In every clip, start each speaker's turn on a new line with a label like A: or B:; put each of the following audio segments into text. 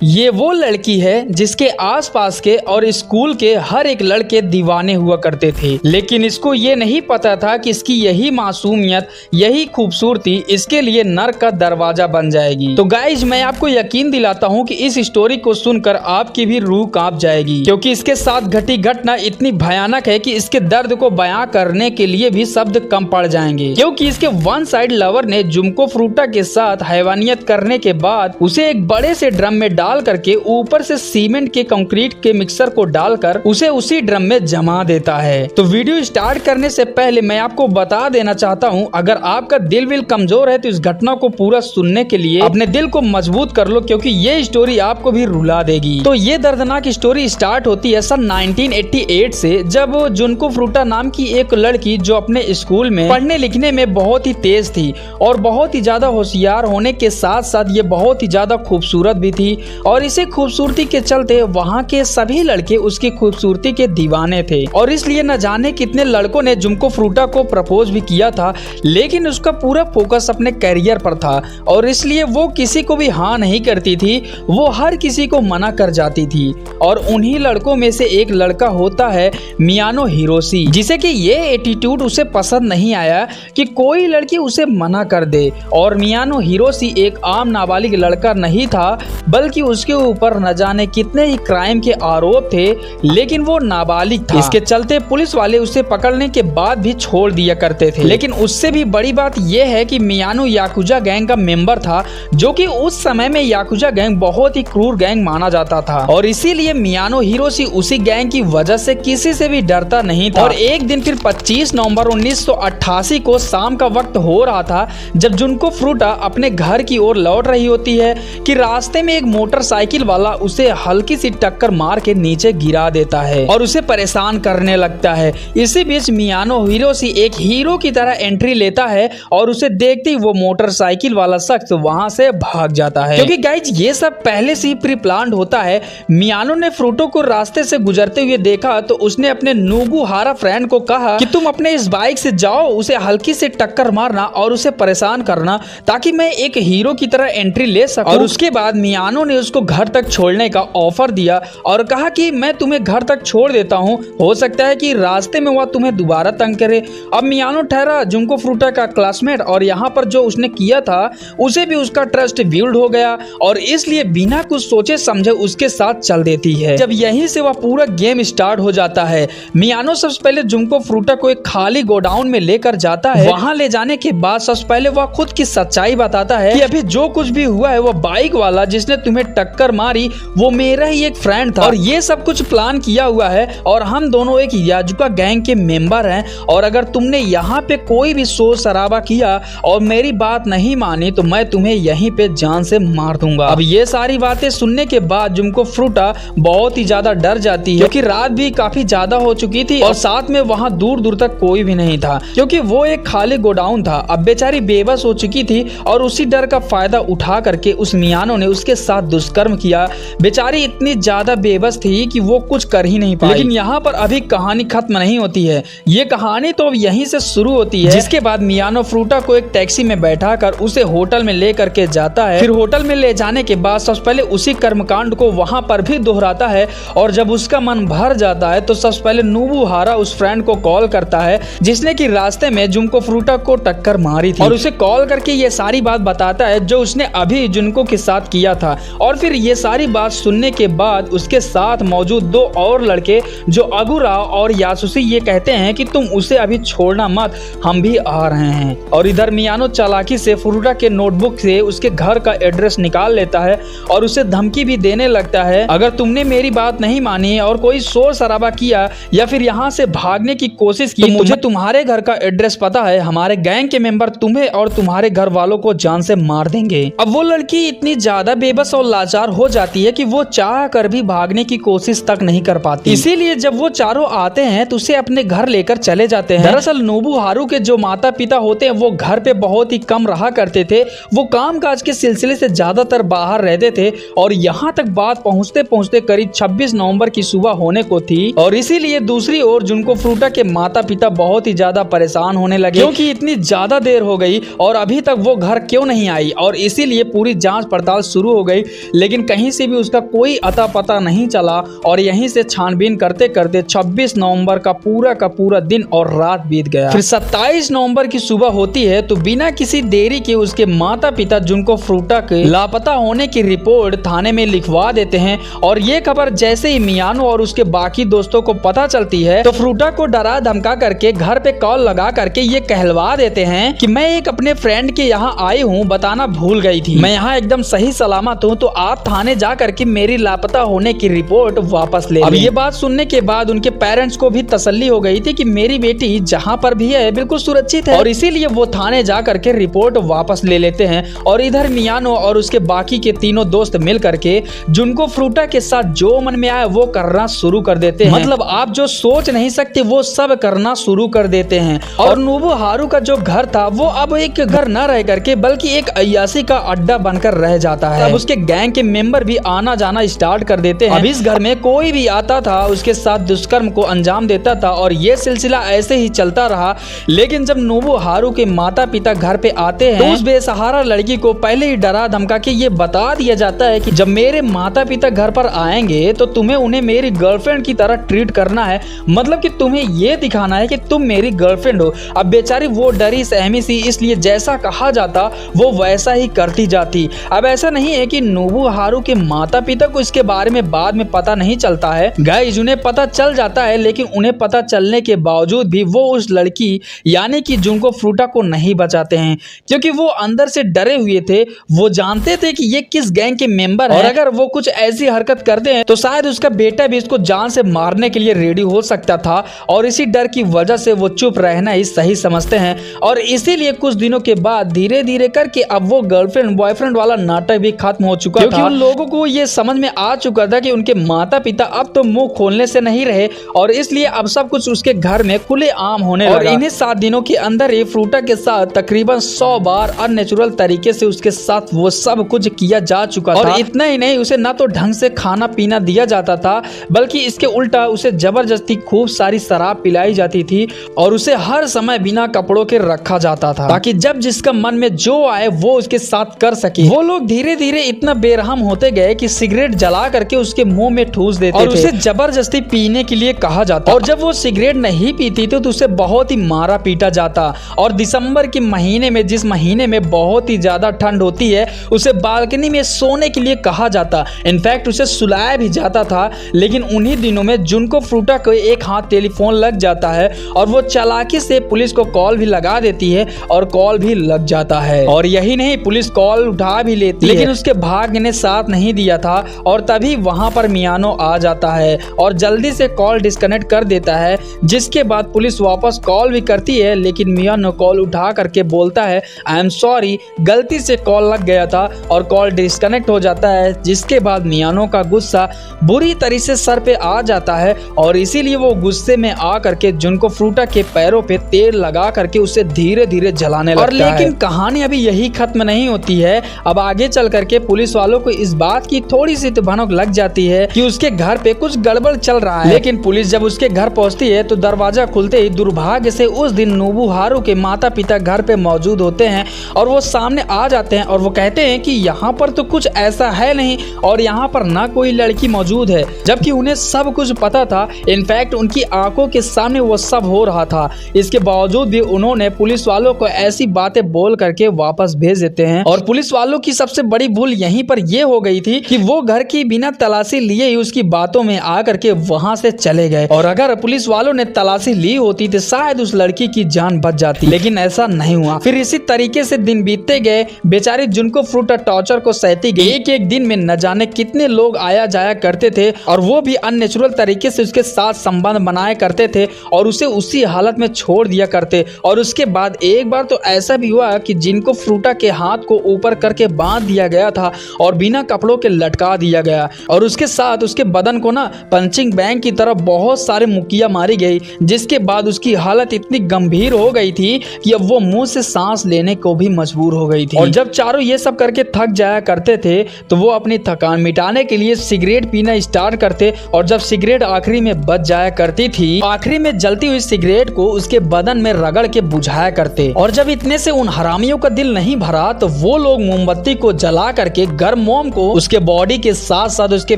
A: ये वो लड़की है जिसके आसपास के और स्कूल के हर एक लड़के दीवाने हुआ करते थे, लेकिन इसको ये नहीं पता था कि इसकी यही मासूमियत, यही खूबसूरती इसके लिए नर्क का दरवाजा बन जाएगी। तो गाइज, मैं आपको यकीन दिलाता हूँ कि इस स्टोरी को सुनकर आपकी भी रूह कांप जाएगी, क्योंकि इसके साथ घटी घटना इतनी भयानक है कि इसके दर्द को बयां करने के लिए भी शब्द कम पड़ जाएंगे। क्योंकि इसके वन साइड लवर ने जुमको फ्रूटा के साथ हैवानियत करने के बाद उसे एक बड़े से ड्रम में डाल करके ऊपर से सीमेंट के कंक्रीट के मिक्सर को डालकर उसे उसी ड्रम में जमा देता है। तो वीडियो स्टार्ट करने से पहले मैं आपको बता देना चाहता हूं, अगर आपका दिल विल कमजोर है तो इस घटना को पूरा सुनने के लिए अपने दिल को मजबूत कर लो, क्योंकि ये स्टोरी आपको भी रुला देगी। तो ये दर्दनाक स्टोरी स्टार्ट होती है सन 1988 से, जब जुनको फ्रूटा नाम की एक लड़की जो अपने स्कूल में पढ़ने लिखने में बहुत ही तेज थी और बहुत ही ज्यादा होशियार होने के साथ साथ ये बहुत ही ज्यादा खूबसूरत भी थी, और इसी खूबसूरती के चलते वहाँ के सभी लड़के उसकी खूबसूरती के दीवाने थे। और इसलिए न जाने कितने लड़कों ने जुमको फ्रूटा को प्रपोज भी किया था, लेकिन उसका पूरा फोकस अपने करियर पर था और इसलिए वो किसी को भी हाँ नहीं करती थी, वो हर किसी को मना कर जाती थी। और उन्हीं लड़कों में से एक लड़का होता है मियानो हिरोशी, जिसे कि ये एटीट्यूड उसे पसंद नहीं आया कि कोई लड़की उसे मना कर दे। और मियानो हिरोशी एक आम नाबालिग लड़का नहीं था, बल्कि उसके ऊपर न जाने कितने ही क्राइम के आरोप थे, लेकिन वो नाबालिग था। इसके चलते पुलिस वाले उसे पकड़ने के बाद भी छोड़ दिया करते थे। लेकिन उससे भी बड़ी बात यह है कि मियानो याकुजा गैंग का मेंबर था, जो कि उस समय में याकुजा गैंग बहुत ही क्रूर गैंग माना जाता था, और इसीलिए मियानो हिरोशी उसी गैंग की वजह से किसी से भी डरता नहीं था। और एक दिन फिर 25 नवंबर 1988 को शाम का वक्त हो रहा था, जब जुनको फ्रूटा अपने घर की ओर लौट रही होती है कि रास्ते में एक मोटरसाइकिल वाला उसे हल्की सी टक्कर मार के नीचे गिरा देता है और उसे परेशान करने लगता है। इसी बीच मियानो हिरोशी एक हीरो की तरह एंट्री लेता है और उसे देखते ही वो मोटरसाइकिल वाला शख्स वहां से भाग जाता है। क्योंकि गाइज, ये सब पहले से ही प्री प्लान्ड होता है। मियानो ने फ्रूटो को रास्ते से गुजरते हुए देखा तो उसने अपने नोबुहारा फ्रेंड को कहा कि तुम अपने इस बाइक से जाओ, उसे हल्की से टक्कर मारना और उसे परेशान करना, ताकि मैं एक हीरो की तरह एंट्री ले सकूं। और उसके बाद मियानो ने उसको घर तक छोड़ने का ऑफर दिया और कहा कि मैं तुम्हें घर तक छोड़ देता हूं, हो सकता है कि रास्ते में वह तुम्हें दोबारा तंग करे। अब मियानो ठहरा जुनको फ्रूटा का क्लासमेट, और यहाँ पर जो उसने किया था उसे भी उसका ट्रस्ट बिल्ड हो गया और इसलिए बिना कुछ सोचे समझे उसके साथ चल देती है। जब यहीं से वह पूरा गेम स्टार्ट हो जाता है, मियानो सबसे पहले जुनको फ्रूटा को एक खाली गोडाउन में लेकर जाता है। वहां ले जाने के बाद सबसे पहले वह खुद की सच्चाई बताता है कि अभी जो कुछ भी हुआ है, वो बाइक वाला जिसने तुम्हें टक्कर मारी वो मेरा ही एक फ्रेंड था, और ये सब कुछ प्लान किया हुआ है, और हम दोनों एक याजुका गैंग के मेंबर हैं, और अगर तुमने यहाँ पे कोई भी शोर शराबा किया और मेरी बात नहीं मानी तो मैं तुम्हें यहीं पे जान से मार दूंगा। अब ये सारी बातें सुनने के बाद जुनको फ्रूटा बहुत ही ज्यादा डर जाती है, क्योंकि रात भी काफी ज्यादा हो चुकी थी और साथ में वहां दूर दूर तक कोई भी नहीं था, क्योंकि वो एक खाली गोडाउन था। अब बेचारी बेबस हो चुकी थी और उसी डर का फायदा उठा करके उस मियानो ने उसके साथ दुष्कर्म किया। बेचारी इतनी ज्यादा बेबस थी कि वो कुछ कर ही नहीं पाई। लेकिन यहाँ पर अभी कहानी खत्म नहीं होती है, ये कहानी तो अब यहीं से शुरू होती है। जिसके बाद मियानो फ्रूटा को एक टैक्सी में बैठाकर उसे होटल में ले करके जाता है। फिर होटल में ले जाने के बाद सबसे पहले उसी कर्मकांड को वहां पर भी दोहराता है, और जब उसका मन भर जाता है तो सबसे पहले नोबुहारा उस फ्रेंड को कॉल करता है जिसने कि रास्ते में जुनको फ्रूटा को टक्कर मारी थी, और उसे कॉल करके ये सारी बात बताता है जो उसने अभी जुनको के साथ किया था। और फिर ये सारी बात सुनने के बाद उसके साथ मौजूद दो और लड़के जो अगुरा और यासुशी ये कहते हैं कि तुम उसे अभी छोड़ना मत, हम भी आ रहे हैं। और इधर मियानो चालाकी से फ्रूटा के नोटबुक से उसके घर का एड्रेस निकाल लेता है और उसे धमकी भी देने लगता है, अगर तुमने मेरी बात नहीं मानी और कोई शोर शराबा किया या फिर यहाँ से भागने की कोशिश की, तो मुझे तुम्हारे घर का एड्रेस पता है, हमारे गैंग के मेंबर तुम्हें और तुम्हारे घर वालों को जान से मार देंगे। अब वो लड़की इतनी ज्यादा बेबस और लाचार हो जाती है कि वो चाह कर भी भागने की कोशिश तक नहीं कर पाती। इसीलिए जब वो चारों आते हैं तो उसे अपने घर लेकर चले जाते हैं। दरअसल नोबुहारू के जो माता पिता होते हैं वो घर पे बहुत ही कम रहा करते थे, वो काम काज के सिलसिले से ज्यादातर बाहर रहते थे, और यहाँ तक बात पहुँचते पहुँचते करीब 26 नवंबर की सुबह होने को थी। और इसीलिए दूसरी ओर जुनको फ्रूटा के माता पिता बहुत ही ज्यादा परेशान होने लगे, क्योंकि इतनी ज्यादा देर हो गई और अभी तक वो घर क्यों नहीं आई, और इसीलिए पूरी जांच पड़ताल शुरू हो गई। लेकिन कहीं से भी उसका कोई अता पता नहीं चला और यहीं से छानबीन करते करते 26 नवंबर का पूरा दिन और रात बीत गया। फिर 27 नवंबर की सुबह होती है तो बिना किसी देरी के उसके माता पिता जुनको फ्रूटा के लापता होने की रिपोर्ट थाने में लिखवा देते हैं। और ये खबर जैसे ही मियानो और उसके बाकी दोस्तों को पता चलती है तो फ्रूटा को डरा धमका करके घर पे कॉल लगा करके ये कहलवा देते हैं कि मैं एक अपने फ्रेंड के यहाँ आई हूँ, बताना भूल गई थी, मैं यहाँ एकदम सही सलामत हूँ, तो आप थाने जा करके मेरी लापता होने की रिपोर्ट वापस ले। अब ये बात सुनने के बाद उनके पेरेंट्स को भी तसल्ली हो गई थी कि मेरी बेटी जहाँ पर भी है बिल्कुल सुरक्षित है, और इसीलिए वो थाने जा करके रिपोर्ट वापस ले लेते हैं। और इधर मियानो और उसके बाकी के तीनों दोस्त मिल करके जुनको फ्रूटा के साथ जो मन में आए वो करना शुरू कर देते हैं। मतलब आप जो सोच नहीं सकते वो सब करना शुरू कर देते हैं। और नोबुहारू का जो घर था वो अब एक घर न रह करके बल्कि एक अय्यासी का अड्डा बनकर रह जाता है। अब उसके गैंग के मेंबर भी आना जाना स्टार्ट कर देते हैं। अब इस घर में कोई भी आता था उसके साथ दुष्कर्म को अंजाम देता था और ये सिलसिला ऐसे ही चलता रहा। लेकिन जब नोबुहारू के माता पिता घर पे आते हैं तो उस बेसहारा लड़की को पहले ही डरा धमका के ये बता दिया जाता है कि जब मेरे माता पिता घर पर आएंगे तो तुम्हें उन्हें मेरी गर्लफ्रेंड की तरह ट्रीट करना है, मतलब कि तुम्हें ये दिखाना है कि तुम मेरी गर्लफ्रेंड हो। अब बेचारी वो डरी सहमी सी, इसलिए जैसा कहा जाता वो वैसा ही करती जाती। अब ऐसा नहीं है कि नोबुहारू के माता पिता को इसके बारे में बाद में पता नहीं चलता है, गाइस उन्हें पता चल जाता है, लेकिन उन्हें पता चलने के बावजूद भी वो उस लड़की यानी कि जुनको फ्रूटा को नहीं बचाते हैं, क्योंकि वो अंदर से डरे हुए थे। वो जानते थे कि ये किस गैंग के मेंबर हैं और अगर वो कुछ ऐसी हरकत करते हैं तो शायद उसका बेटा भी इसको जान से मारने के लिए रेडी हो सकता था, और इसी डर की वजह से वो चुप रहना ही सही समझते हैं। और इसीलिए कुछ दिनों के बाद धीरे धीरे करके अब वो गर्लफ्रेंड बॉयफ्रेंड वाला नाटक भी खत्म हो चुका था, क्योंकि उन लोगों को ये समझ में आ चुका था कि उनके माता पिता अब तो मुंह खोलने से नहीं रहे, और इसलिए अब सब कुछ उसके घर में खुले आम होने लगा। और इन्हीं 7 दिनों के अंदर ही फ्रूटा के साथ तकरीबन 100 बार अननेचुरल तरीके से उसके साथ वो सब कुछ किया जा चुका था। और इतना ही नहीं, उसे ना तो ढंग से खाना पीना दिया जाता था, बल्कि इसके उल्टा उसे जबरदस्ती खूब सारी शराब पिलाई जाती थी और उसे हर समय बिना कपड़ों के रखा जाता था, ताकि जब जिसका मन में जो आए वो उसके साथ कर सके। वो लोग धीरे धीरे इतना बेरहम होते गए कि सिगरेट जला करके उसके मुंह में ठूस देते और उसे जबरदस्ती पीने के लिए कहा जाता, और जब वो सिगरेट नहीं पीती थी तो उसे बहुत ही मारा पीटा जाता। और दिसंबर के महीने में, जिस महीने में बहुत ही ज्यादा ठंड होती है, उसे बालकनी में सोने के लिए कहा जाता, इनफैक्ट उसे सुलाया भी जाता था। लेकिन उन्हीं दिनों में जुनको फ्रूटा को एक हाथ टेलीफोन लग जाता है और वो चालाकी से पुलिस को कॉल भी लगा देती है और कॉल भी लग जाता है। और यही नहीं, पुलिस कॉल उठा भी लेती है, लेकिन उसके भाग्य ने साथ नहीं दिया था और तभी वहां पर मियानो आ जाता है और जल्दी से कॉल डिस्कनेक्ट कर देता है। जिसके बाद पुलिस वापस कॉल भी करती है, लेकिन मियानो कॉल उठा करके बोलता है आई एम सॉरी, गलती से कॉल लग गया था, और कॉल डिस्कनेक्ट हो जाता है। जिसके बाद मियानो का गुस्सा बुरी तरह से सर पे आ जाता है और इसीलिए वो गुस्से में आ करके जुनको फ्रूटा के पैरों पे तेल लगा करके उसे धीरे धीरे जलाने लगता है। लेकिन कहानी अभी यही खत्म नहीं होती है। अब आगे चल करके पुलिस वालों को इस बात की थोड़ी सी भनक लग जाती है कि उसके घर पे कुछ गड़बड़ चल रहा है। लेकिन पुलिस जब उसके घर पहुंचती है तो दरवाजा खुलते ही दुर्भाग्य से उस दिन नोबुहारू के माता पिता घर पे मौजूद होते हैं और वो सामने आ जाते हैं और वो कहते हैं कि यहाँ पर तो कुछ ऐसा है नहीं और यहाँ पर ना कोई लड़की मौजूद है, जबकि उन्हें सब कुछ पता था। इनफैक्ट उनकी आंखों के सामने वो सब हो रहा था। इसके बावजूद भी उन्होंने पुलिस वालों को ऐसी बातें बोल करके वापस भेज देते हैं। और पुलिस वालों की सबसे बड़ी भूल यहीं पर यह हो गई थी कि वो घर की बिना तलाशी लिए ही उसकी बातों में आ करके वहां से चले गए, और अगर पुलिस वालों ने तलाशी ली होती तो शायद उस लड़की की जान बच जाती, लेकिन ऐसा नहीं हुआ। फिर इसी तरीके से दिन बीतते गए। बेचारी जुनको फ्रूटा टॉर्चर को सहती गई। एक एक दिन में न जाने कितने लोग आया जाया करते थे और वो भी अननेचुरल तरीके से उसके साथ संबंध बनाया करते थे और उसे उसी हालत में छोड़ दिया करते। और उसके बाद एक बार तो ऐसा भी हुआ कि जिनको फ्रूटा के हाथ को ऊपर करके बांध दिया गया था और बिना कपड़ों के लटका दिया गया, और उसके साथ उसके बदन को ना पंचिंग बैग की तरह बहुत सारे मुक्कियां मारी गई, जिसके बाद उसकी हालत इतनी गंभीर हो गई थी कि अब वो मुंह से सांस लेने को भी मजबूर हो गई थी। और जब चारों ये सब करके थक जाया करते थे तो वो अपनी थकान मिटाने के लिए सिगरेट पीना स्टार्ट करते, और जब सिगरेट आखिरी में बच जाया करती थी, आखिरी में जलती हुई सिगरेट को उसके बदन में रगड़ के बुझाया करते। और जब इतने से उन हरामियों का दिल नहीं भरा तो वो लोग मोमबत्ती को जला करके घर कर मोम को उसके बॉडी के साथ साथ उसके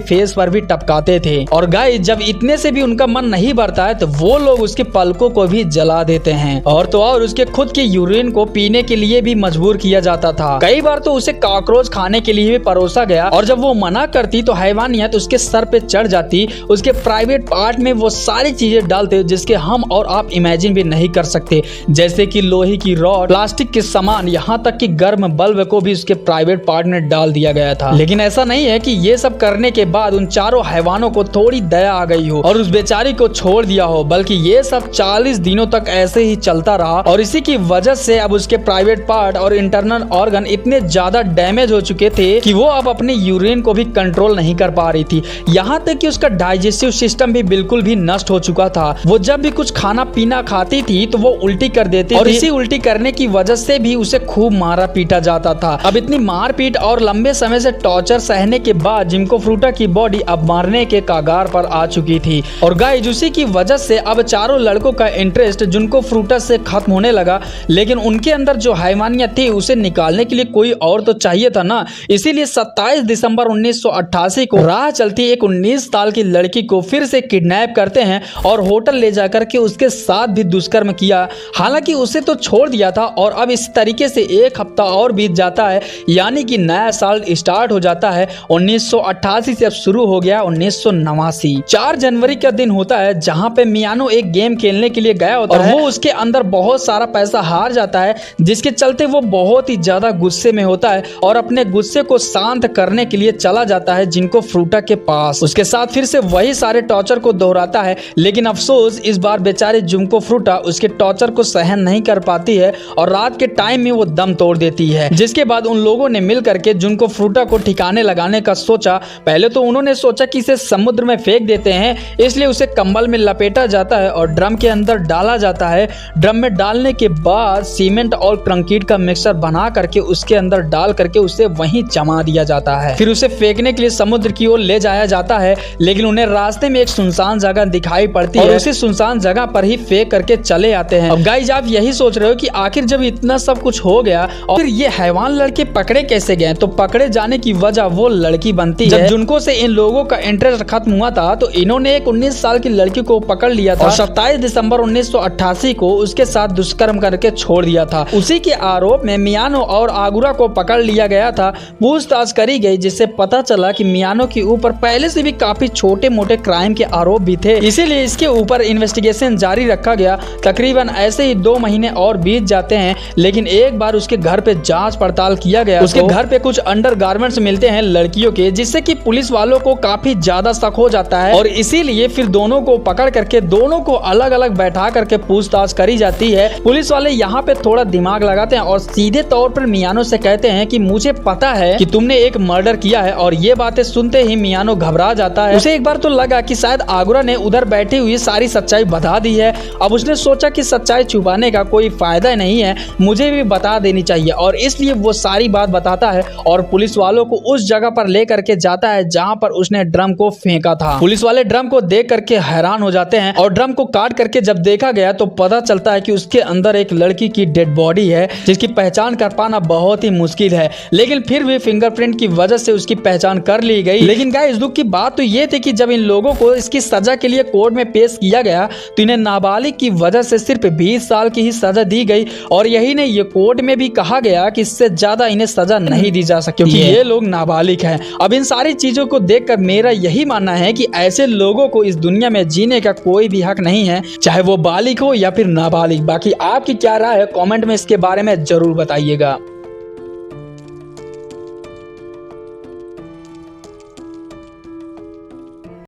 A: फेस पर भी टपकाते थे। और गाइस जब इतने से भी उनका मन नहीं भरता है तो वो लोग उसके पलकों को भी जला देते हैं और तो और उसके खुद के यूरिन को पीने के लिए भी मजबूर किया जाता था। कई बार तो उसे कॉकरोच खाने के लिए भी परोसा गया और जब वो मना करती तो हैवानियत उसके सर पे चढ़ जाती, उसके प्राइवेट पार्ट में वो सारी चीजें डालते जिसके हम और आप इमेजिन भी नहीं कर सकते, जैसे कि लोहे की रॉड, प्लास्टिक के सामान, यहाँ तक कि गर्म बल्ब को भी उसके प्राइवेट पार्ट में डाल दिया गया था। लेकिन ऐसा नहीं है कि ये सब करने के बाद उन चारों हैवानों को थोड़ी दया आ गई हो और उस बेचारी को छोड़ दिया हो, बल्कि ये सब 40 दिनों तक ऐसे ही चलता रहा और इसी की वजह से अब उसके प्राइवेट पार्ट और इंटरनल ऑर्गन इतने ज्यादा डैमेज हो चुके थे कि वो अब अपने यूरिन को भी कंट्रोल नहीं कर पा रही थी। यहाँ तक कि उसका डाइजेस्टिव सिस्टम भी बिल्कुल भी नष्ट हो चुका था। वो जब भी कुछ खाना पीना खाती थी तो वो उल्टी कर देती और इसी उल्टी करने की वजह से भी उसे खूब मारा पीटा जाता था। अब इतनी मारपीट और लंबे समय से टॉर्चर सहने के बाद जिंको फ्रूटा की बॉडी अब मारने के कागार पर आ चुकी थी और गाइस उसी की वजह से अब चारों लड़कों का इंटरेस्ट जिंको फ्रूटा से खत्म होने लगा। लेकिन उनके अंदर जो हैवानियत थी उसे निकालने के लिए कोई और तो चाहिए था ना, इसीलिए 27 दिसंबर 1988 को राह चलती एक 19 साल की लड़की को फिर से किडनैप करते हैं और होटल ले जाकर के उसके साथ भी दुष्कर्म किया। हालांकि उसे तो छोड़ दिया था और अब इस तरीके से एक हफ्ता और बीत जाता है, यानी कि नया साल स्टार्ट हो जाता है 1988 से अब शुरू हो गया 1989। 4 जनवरी का दिन होता है जहां पे मियानो एक गेम खेलने के लिए गया होता है और वो उसके अंदर बहुत सारा पैसा हार जाता है, जिसके चलते वो बहुत ही ज्यादा गुस्से में होता है और अपने गुस्से को शांत करने के लिए चला जाता है जिंको फ्रूटा के पास। उसके साथ फिर से वही सारे टॉर्चर को दोहराता है, लेकिन अफसोस इस बार बेचारे जिंको फ्रूटा उसके टॉर्चर को सहन नहीं कर पाती है और रात के टाइम में वो दम तोड़ देती है। जिसके बाद उन लोगों ने मिल करके जिंको फ्रूटा को ठिकाने लगाने का सोचा। पहले तो उन्होंने सोचा कि इसे समुद्र में फेंक देते हैं, इसलिए उसे कंबल में लपेटा जाता है और ड्रम के अंदर डाला जाता है। ड्रम में डालने के बाद सीमेंट और कंक्रीट का मिक्सचर बना करके उसके अंदर डाल करके उसे वहीं जमा दिया जाता है। फिर उसे फेंकने के लिए समुद्र की ओर ले जाया जाता है, लेकिन उन्हें रास्ते में एक सुनसान जगह दिखाई पड़ती है और उसी सुनसान जगह पर ही फेंक करके चले आते हैं। अब गाइस आप यही सोच रहे हो कि आखिर जब इतना सब कुछ हो गया और फिर ये हैवान लड़के पकड़े कैसे गए, तो पकड़े जाने की वजह वो लड़की बनती है। जब जिनको से इन लोगों का इंटरेस्ट खत्म हुआ था तो इन्होंने एक 19 साल की लड़की को पकड़ लिया था और 27 दिसंबर 1988 को उसके साथ दुष्कर्म करके छोड़ दिया था। उसी के आरोप में मियानो और आगुरा को पकड़ लिया गया था। पूछताछ करी गई जिससे पता चला कि मियानो के ऊपर पहले से भी काफी छोटे मोटे क्राइम के आरोप भी थे, इसीलिए इसके ऊपर इन्वेस्टिगेशन जारी रखा गया। तकरीबन ऐसे ही 2 महीने और बीत जाते हैं, लेकिन एक बार उसके घर पे जांच पड़ताल किया गया। उसके घर पे कुछ अंडरगारमेंट्स मिलते हैं लड़कियों के, जिससे कि पुलिस वालों को काफी ज्यादा शक हो जाता है और इसीलिए फिर दोनों को पकड़ करके दोनों को अलग अलग बैठा करके पूछताछ करी जाती है। पुलिस वाले यहाँ पे थोड़ा दिमाग लगाते हैं और सीधे तौर पर मियानो से कहते हैं कि मुझे पता है कि तुमने एक मर्डर किया है। और ये बातें सुनते ही मियानो घबरा जाता है। उसे एक बार तो लगा कि शायद आगुरा ने उधर बैठी हुई सारी सच्चाई बता दी है। अब उसने सोचा कि सच्चाई छुपाने का कोई फायदा नहीं है, मुझे भी बता देनी चाहिए और इसलिए वो सारी बात बताता है और पुलिस वालों को उस जगह पर ले करके जाता है जहां पर उसने ड्रम को फेंका था। पुलिस वाले ड्रम को देख करके हैरान हो जाते हैं और ड्रम को काट करके जब देखा गया तो पता चलता है कि उसके अंदर एक लड़की की डेड बॉडी है, जिसकी पहचान कर पाना बहुत ही मुश्किल है, लेकिन फिर भी फिंगरप्रिंट की वजह से उसकी पहचान कर ली गई। लेकिन गाइस दुख की बात तो ये थी कि जब इन लोगों को इसकी सजा के लिए कोर्ट में पेश किया गया तो इन्हें नाबालिग की वजह से सिर्फ 20 साल की ही सजा दी गई और यही नहीं, ये कोर्ट में भी कहा गया कि इससे ज्यादा इन्हें सजा नहीं दी जा सकती क्योंकि ये लोग नाबालिग हैं। अब इन सारी चीजों को देखकर मेरा यही मानना है कि ऐसे लोगों को इस दुनिया में जीने का कोई भी हक नहीं है, चाहे वो बालिग हो या फिर नाबालिग। बाकी आपकी क्या राय है, कमेंट में इसके बारे में जरूर बताइएगा।